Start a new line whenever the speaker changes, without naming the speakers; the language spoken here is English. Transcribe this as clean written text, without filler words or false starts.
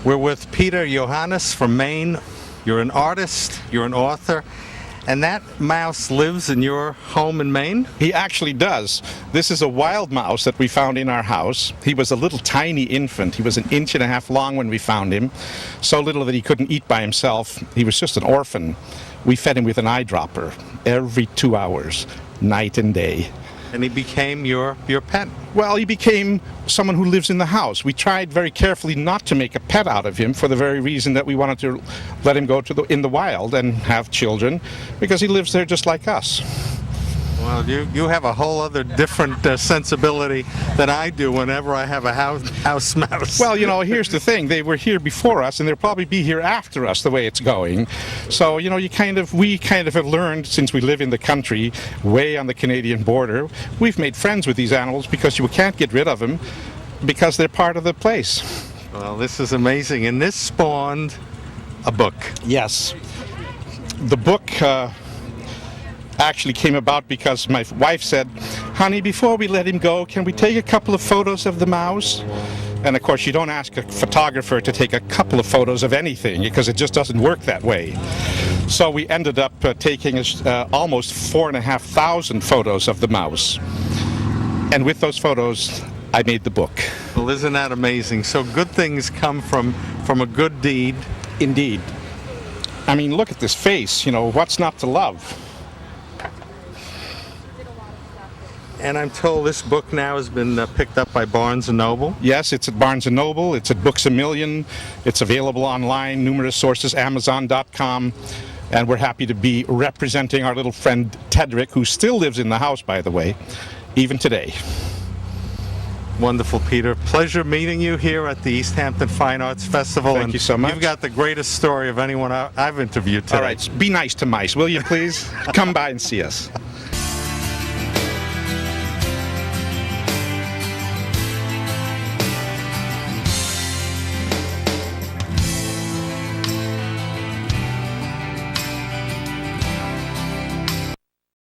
We're with Peter Johannes from Maine. You're an artist, you're an author, and that mouse lives in your home in Maine?
He actually does. This is a wild mouse that we found in our house. He was a little tiny infant. He was 1.5 inches long when we found him, so little that he couldn't eat by himself. He was just an orphan. We fed him with an eyedropper every 2 hours, night and day.
And he became your pet?
Well, he became someone who lives in the house. We tried very carefully not to make a pet out of him for the very reason that we wanted to let him go in the wild and have children, because he lives there just like us.
Well, you have a whole other different sensibility than I do whenever I have a house mouse.
Well, you know, here's the thing. They were here before us, and they'll probably be here after us the way it's going. So, you know, we kind of have learned, since we live in the country, way on the Canadian border, we've made friends with these animals because you can't get rid of them because they're part of the place.
Well, this is amazing. And this spawned a book.
Yes. The book actually came about because my wife said, "Honey, before we let him go, can we take a couple of photos of the mouse?" And of course, you don't ask a photographer to take a couple of photos of anything because it just doesn't work that way. So we ended up taking almost 4,500 photos of the mouse. And with those photos, I made the book.
Well, isn't that amazing? So good things come from a good deed.
Indeed. I mean, look at this face, you know, what's not to love?
And I'm told this book now has been picked up by Barnes & Noble.
Yes, it's at Barnes & Noble, it's at Books A Million, it's available online, numerous sources, Amazon.com, and we're happy to be representing our little friend TEDRIC, who still lives in the house, by the way, even today.
Wonderful, Peter. Pleasure meeting you here at the East Hampton Fine Arts Festival.
Thank you so much.
You've got the greatest story of anyone I've interviewed today.
All right, be nice to mice, will you please? Come by and see us.